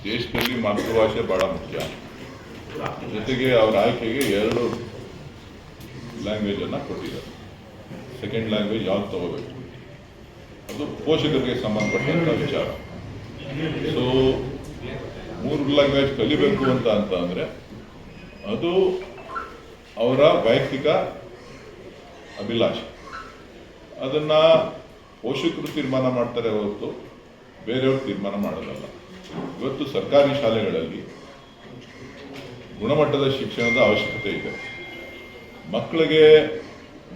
ದೇಶದಲ್ಲಿ ಮಾತೃಭಾಷೆ ಭಾಳ ಮುಖ್ಯ. ಜೊತೆಗೆ ಅವರ ಆಯ್ಕೆಗೆ 2 ಲ್ಯಾಂಗ್ವೇಜನ್ನು ಕೊಟ್ಟಿದ್ದಾರೆ. ಸೆಕೆಂಡ್ ಲ್ಯಾಂಗ್ವೇಜ್ ಯಾವ್ದು ತಗೋಬೇಕು ಅದು ಪೋಷಕರಿಗೆ ಸಂಬಂಧಪಟ್ಟಂಥ ವಿಚಾರ. ಸೊ 3 ಲ್ಯಾಂಗ್ವೇಜ್ ಕಲಿಬೇಕು ಅಂತ ಅಂದರೆ ಅದು ಅವರ ವೈಯಕ್ತಿಕ ಅಭಿಲಾಷೆ. ಅದನ್ನು ಪೋಷಕರು ತೀರ್ಮಾನ ಮಾಡ್ತಾರೆ ಹೊರತು ಬೇರೆಯವರು ತೀರ್ಮಾನ ಮಾಡೋದಲ್ಲ. ಇವತ್ತು ಸರ್ಕಾರಿ ಶಾಲೆಗಳಲ್ಲಿ ಗುಣಮಟ್ಟದ ಶಿಕ್ಷಣದ ಅವಶ್ಯಕತೆ ಇದೆ. ಮಕ್ಕಳಿಗೆ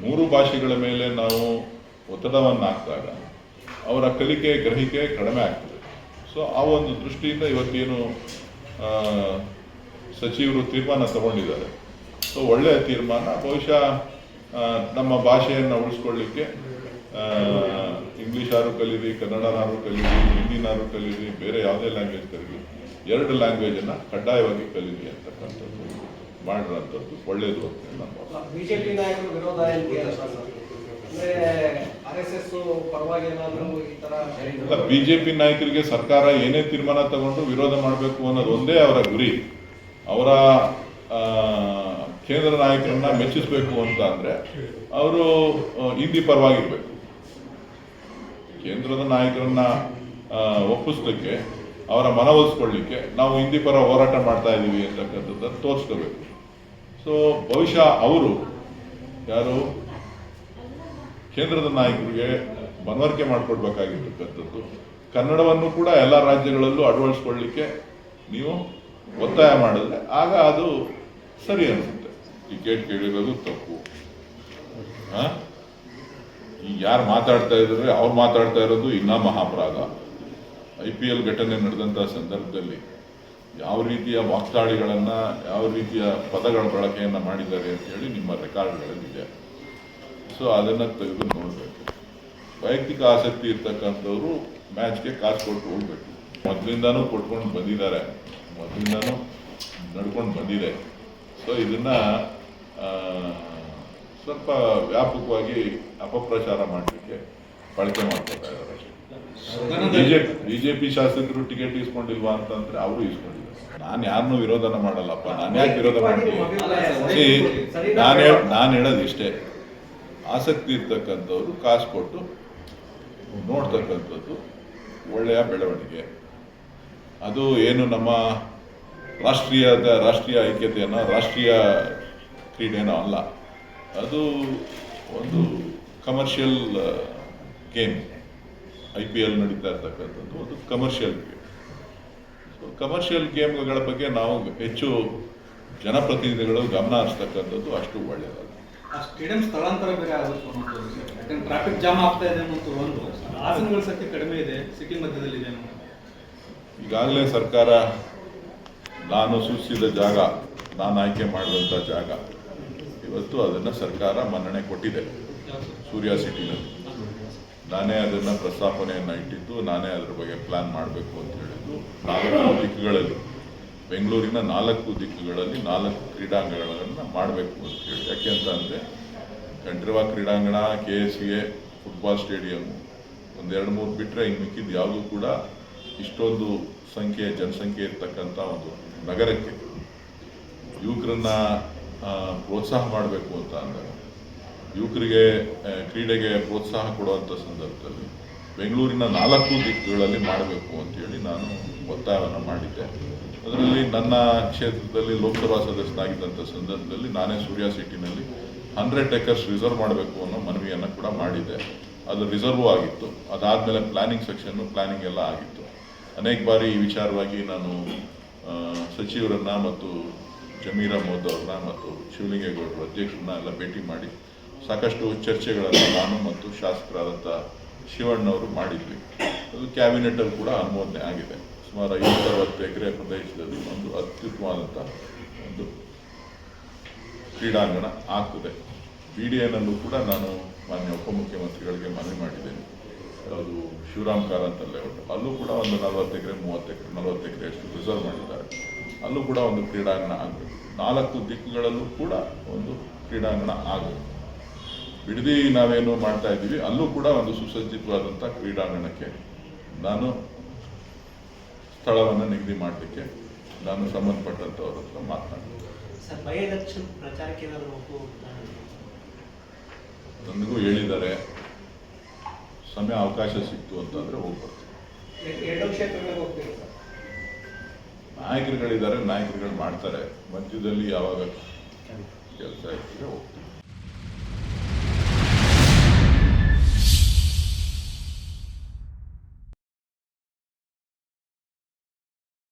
3 ಭಾಷೆಗಳ ಮೇಲೆ ನಾವು ಒತ್ತಡವನ್ನು ಹಾಕಿದಾಗ ಅವರ ಕಲಿಕೆ ಗ್ರಹಿಕೆ ಕಡಿಮೆ ಆಗ್ತದೆ. ಸೊ ಆ ಒಂದು ದೃಷ್ಟಿಯಿಂದ ಇವತ್ತೇನು ಸಚಿವರು ತೀರ್ಮಾನ ತಗೊಂಡಿದ್ದಾರೆ, ಸೊ ಒಳ್ಳೆಯ ತೀರ್ಮಾನ. ಬಹುಶಃ ನಮ್ಮ ಭಾಷೆಯನ್ನು ಉಳಿಸ್ಕೊಳ್ಳಿಕ್ಕೆ ಇಂಗ್ಲೀಷಾರು ಕಲೀರಿ, ಕನ್ನಡನಾರು ಕಲೀರಿ, ಹಿಂದಿನಾರು ಕಲೀರಿ, ಬೇರೆ ಯಾವುದೇ ಲ್ಯಾಂಗ್ವೇಜ್ ಕಲೀರಿ, 2 ಲ್ಯಾಂಗ್ವೇಜನ್ನು ಕಡ್ಡಾಯವಾಗಿ ಕಲೀರಿ ಅಂತಕ್ಕಂಥದ್ದು ಮಾಡಿರೋಂಥದ್ದು ಒಳ್ಳೆಯದು ಅಂತ ನಮ್ಮ ಬಿಜೆಪಿ ನಾಯಕರು ವಿರೋಧ ಇಲ್ಲ. ಬಿಜೆಪಿ ನಾಯಕರಿಗೆ ಸರ್ಕಾರ ಏನೇ ತೀರ್ಮಾನ ತಗೊಂಡು ವಿರೋಧ ಮಾಡಬೇಕು ಅನ್ನೋದು ಒಂದೇ ಅವರ ಗುರಿ. ಅವರ ಕೇಂದ್ರ ನಾಯಕರನ್ನ ಮೆಚ್ಚಿಸಬೇಕು ಅಂತ ಅಂದರೆ ಅವರು ಹಿಂದಿ ಪರವಾಗಿರ್ಬೇಕು. ಕೇಂದ್ರದ ನಾಯಕರನ್ನ ಒಪ್ಪಿಸ್ಲಿಕ್ಕೆ, ಅವರ ಮನವೊಲಿಸ್ಕೊಳ್ಳಿಕ್ಕೆ ನಾವು ಹಿಂದಿ ಪರ ಹೋರಾಟ ಮಾಡ್ತಾ ಇದ್ದೀವಿ ಅಂತಕ್ಕಂಥದ್ದನ್ನು ತೋರಿಸ್ಕೋಬೇಕು. ಸೊ ಬಹುಶಃ ಅವರು ಯಾರು ಕೇಂದ್ರದ ನಾಯಕರಿಗೆ ಮನವರಿಕೆ ಮಾಡಿಕೊಡ್ಬೇಕಾಗಿರ್ತಕ್ಕಂಥದ್ದು ಕನ್ನಡವನ್ನು ಕೂಡ ಎಲ್ಲ ರಾಜ್ಯಗಳಲ್ಲೂ ಅಳವಡಿಸ್ಕೊಳ್ಳಿಕ್ಕೆ ನೀವು ಒತ್ತಾಯ ಮಾಡಿದ್ರೆ ಆಗ ಅದು ಸರಿ ಅನಿಸುತ್ತೆ. ಟಿಕೆಟ್ ಕೇಳಿರೋದು ತಪ್ಪು. ಈಗ ಯಾರು ಮಾತಾಡ್ತಾ ಇದ್ದಾರೆ ಅವ್ರು ಮಾತಾಡ್ತಾ ಇರೋದು ಇನ್ನೂ ಮಹಾಪರಾಧ. IPL ಘಟನೆ ನಡೆದಂಥ ಸಂದರ್ಭದಲ್ಲಿ ಯಾವ ರೀತಿಯ ವಾಗ್ದಾಳಿಗಳನ್ನು, ಯಾವ ರೀತಿಯ ಪದಗಳ ಬಳಕೆಯನ್ನು ಮಾಡಿದ್ದಾರೆ ಅಂತೇಳಿ ನಿಮ್ಮ ರೆಕಾರ್ಡ್ಗಳಲ್ಲಿದೆ. ಸೊ ಅದನ್ನು ತೆಗೆದು ನೋಡಬೇಕು. ವೈಯಕ್ತಿಕ ಆಸಕ್ತಿ ಇರ್ತಕ್ಕಂಥವ್ರು ಮ್ಯಾಚ್ಗೆ ಕಾಸು ಕೊಟ್ಟು ಹೋಗ್ಬೇಕು. ಮೊದಲಿಂದನೂ ಕೊಟ್ಕೊಂಡು ಬಂದಿದ್ದಾರೆ, ಮೊದಲಿಂದನೂ ನಡ್ಕೊಂಡು ಬಂದಿದೆ. ಸೊ ಇದನ್ನು ಸ್ವಲ್ಪ ವ್ಯಾಪಕವಾಗಿ ಅಪಪ್ರಚಾರ ಮಾಡಲಿಕ್ಕೆ ಬಳಕೆ ಮಾಡ್ಕೊತಾ ಇದ್ದಾರೆ. ಬಿಜೆಪಿ ಶಾಸಕರು ಟಿಕೆಟ್ ಇಸ್ಕೊಂಡಿಲ್ವಾ ಅಂತಂದ್ರೆ ಅವರು ಇಸ್ಕೊಂಡಿದ್ದಾರೆ. ನಾನು ಯಾರನ್ನೂ ವಿರೋಧನ ಮಾಡಲ್ಲಪ್ಪ. ನಾನು ಯಾಕೆ ವಿರೋಧ ಮಾಡ್ತೀನಿ? ನಾನು ಹೇಳೋದು ಇಷ್ಟೇ, ಆಸಕ್ತಿ ಇರ್ತಕ್ಕಂಥವ್ರು ಕಾಸು ಕೊಟ್ಟು ನೋಡ್ತಕ್ಕಂಥದ್ದು ಒಳ್ಳೆಯ ಬೆಳವಣಿಗೆ. ಅದು ಏನು ನಮ್ಮ ರಾಷ್ಟ್ರೀಯ ಐಕ್ಯತೆಯನ್ನು, ರಾಷ್ಟ್ರೀಯ ಕ್ರೀಡೆನೋ ಅಲ್ಲ. ಅದು ಒಂದು ಕಮರ್ಷಿಯಲ್ ಗೇಮ್. IPL ನಡೀತಾ ಇರ್ತಕ್ಕಂಥದ್ದು ಒಂದು ಕಮರ್ಷಿಯಲ್ ಗೇಮ್. ಸೊ ಕಮರ್ಷಿಯಲ್ ಗೇಮ್ಗಳ ಬಗ್ಗೆ ನಾವು ಹೆಚ್ಚು ಜನಪ್ರತಿನಿಧಿಗಳು ಗಮನ ಹರಿಸ್ತಕ್ಕಂಥದ್ದು ಅಷ್ಟು ಒಳ್ಳೆಯದಲ್ಲ. ಸ್ಟೇಡಿಯಂ ಸ್ಥಳಾಂತರ ಬೇರೆ ಆಗುತ್ತೆ ಅನ್ನೋದು. ಯಾಕಂದ್ರೆ ಟ್ರಾಫಿಕ್ ಜಾಮ್ ಆಗ್ತಾ ಇದೆ ಅನ್ನೋದು ಒಂದು. ಆಸನಗಳ ಸಂಖ್ಯೆ ಕಡಿಮೆ ಇದೆ, ಸಿಟಿ ಮಧ್ಯದಲ್ಲಿ ಇದೆ. ಈಗಾಗಲೇ ಸರ್ಕಾರ ನಾನು ಸೂಚಿಸಿದ ಜಾಗ, ನಾನು ಆಯ್ಕೆ ಮಾಡಿದಂಥ ಜಾಗ, ಇವತ್ತು ಅದನ್ನು ಸರ್ಕಾರ ಮನ್ನಣೆ ಕೊಟ್ಟಿದೆ. ಸೂರ್ಯ ಸಿಟಿನಲ್ಲಿ ನಾನೇ ಅದನ್ನು ಪ್ರಸ್ತಾಪನೆಯನ್ನು ಇಟ್ಟಿದ್ದು, ನಾನೇ ಅದರ ಬಗ್ಗೆ ಪ್ಲ್ಯಾನ್ ಮಾಡಬೇಕು ಅಂತ ಹೇಳಿದ್ದು. 4 ದಿಕ್ಕುಗಳಲ್ಲಿ, ಬೆಂಗಳೂರಿನ 4 ದಿಕ್ಕುಗಳಲ್ಲಿ 4 ಕ್ರೀಡಾಂಗಣಗಳನ್ನು ಮಾಡಬೇಕು ಅಂತ ಹೇಳಿ. ಯಾಕೆ ಅಂತ ಅಂದರೆ ಕಂಠೀರವ ಕ್ರೀಡಾಂಗಣ, KSCA ಫುಟ್ಬಾಲ್ ಸ್ಟೇಡಿಯಂ, 1-2-3 ಬಿಟ್ಟರೆ ಇನ್ನು ಮಿಕ್ಕಿದ್ದು ಯಾವುದೂ ಕೂಡ ಇಷ್ಟೊಂದು ಜನಸಂಖ್ಯೆ ಇರ್ತಕ್ಕಂಥ ಒಂದು ನಗರಕ್ಕೆ ಯುವಕರನ್ನ ಪ್ರೋತ್ಸಾಹ ಮಾಡಬೇಕು ಅಂತ ಅಂದಾಗ, ಯುವಕರಿಗೆ ಕ್ರೀಡೆಗೆ ಪ್ರೋತ್ಸಾಹ ಕೊಡುವಂಥ ಸಂದರ್ಭದಲ್ಲಿ ಬೆಂಗಳೂರಿನ 4 ದಿಕ್ಕುಗಳಲ್ಲಿ ಮಾಡಬೇಕು ಅಂತೇಳಿ ನಾನು ಒತ್ತಾಯವನ್ನು ಮಾಡಿದ್ದೆ. ಅದರಲ್ಲಿ ನನ್ನ ಕ್ಷೇತ್ರದಲ್ಲಿ ಲೋಕಸಭಾ ಸದಸ್ಯನಾಗಿದ್ದಂಥ ಸಂದರ್ಭದಲ್ಲಿ ನಾನೇ ಸೂರ್ಯ ಸಿಟಿನಲ್ಲಿ 100 acres ರಿಸರ್ವ್ ಮಾಡಬೇಕು ಅನ್ನೋ ಮನವಿಯನ್ನು ಕೂಡ ಮಾಡಿದ್ದೆ. ಅದು ರಿಸರ್ವ್ ಆಗಿತ್ತು. ಅದಾದಮೇಲೆ ಪ್ಲಾನಿಂಗ್ ಎಲ್ಲ ಆಗಿತ್ತು. ಅನೇಕ ಬಾರಿ ಈ ವಿಚಾರವಾಗಿ ನಾನು ಸಚಿವರನ್ನು ಮತ್ತು ಜಮೀರ್ ಅಹ್ಮದ್ ಅವ್ರನ್ನ ಮತ್ತು ಶಿವಲಿಂಗೇಗೌಡರ ಅಧ್ಯಕ್ಷರನ್ನ ಎಲ್ಲ ಭೇಟಿ ಮಾಡಿ ಸಾಕಷ್ಟು ಚರ್ಚೆಗಳನ್ನು ನಾನು ಮತ್ತು ಶಾಸಕರಾದಂಥ ಶಿವಣ್ಣವರು ಮಾಡಿದ್ವಿ. ಅದು ಕ್ಯಾಬಿನೆಟಲ್ಲಿ ಕೂಡ ಅನುಮೋದನೆ ಆಗಿದೆ. ಸುಮಾರು 50-60 ಎಕರೆ ಪ್ರದೇಶದಲ್ಲಿ ಒಂದು ಅತ್ಯುತ್ತಮವಾದಂಥ ಒಂದು ಕ್ರೀಡಾಂಗಣ ಆಗ್ತದೆ. BDAನಲ್ಲೂ ಕೂಡ ನಾನು ಮಾನ್ಯ ಉಪಮುಖ್ಯಮಂತ್ರಿಗಳಿಗೆ ಮನವಿ ಮಾಡಿದ್ದೇನೆ. ಅದು ಶಿವರಾಮ್ ಕಾರಂತ ಲೇಔಟ್, ಅಲ್ಲೂ ಕೂಡ ಒಂದು 40 ಎಕರೆ 30 ಎಕರೆ 40 ಎಕರೆ ಅಷ್ಟು ರಿಸರ್ವ್ ಮಾಡಿದ್ದಾರೆ. ಅಲ್ಲೂ ಕೂಡ ಒಂದು ಕ್ರೀಡಾಂಗಣ ಆಗಬೇಕು. 4 ದಿಕ್ಕುಗಳಲ್ಲೂ ಕೂಡ ಒಂದು ಕ್ರೀಡಾಂಗಣ ಆಗಬೇಕು. ಬಿಡದಿ ನಾವೇನು ಮಾಡ್ತಾ ಇದ್ದೀವಿ, ಅಲ್ಲೂ ಕೂಡ ಒಂದು ಸುಸಜ್ಜಿತವಾದಂಥ ಕ್ರೀಡಾಂಗಣಕ್ಕೆ ನಾನು ಸ್ಥಳವನ್ನು ನಿಗದಿ ಮಾಡಲಿಕ್ಕೆ ನಾನು ಸಂಬಂಧಪಟ್ಟಂಥವ್ರ ಹತ್ರ ಮಾತನಾಡ್ತೀನಿ. ಸರ್, ಬೈ ಎಲೆಕ್ಷನ್ ಪ್ರಚಾರಕ್ಕೆ ಏನಾದರೂ ಹೋಗ್ತಾ ನನಗೂ ಹೇಳಿದ್ದಾರೆ, ಸಮಯ ಅವಕಾಶ ಸಿಕ್ತು ಅಂತಂದರೆ ಹೋಗ್ಬರ್ತೀನಿ. ಎರಡು ಕ್ಷೇತ್ರಗಳಿಗೆ ಹೋಗ್ತೀವಿ ಸರ್. ನಾಯಕರುಗಳಿದ್ದಾರೆ, ನಾಯಕರುಗಳು ಮಾಡ್ತಾರೆ, ಮಧ್ಯದಲ್ಲಿ ಯಾವಾಗ ಕೆಲಸ ಇರ್ತದೆ ಹೋಗ್ತೀನಿ.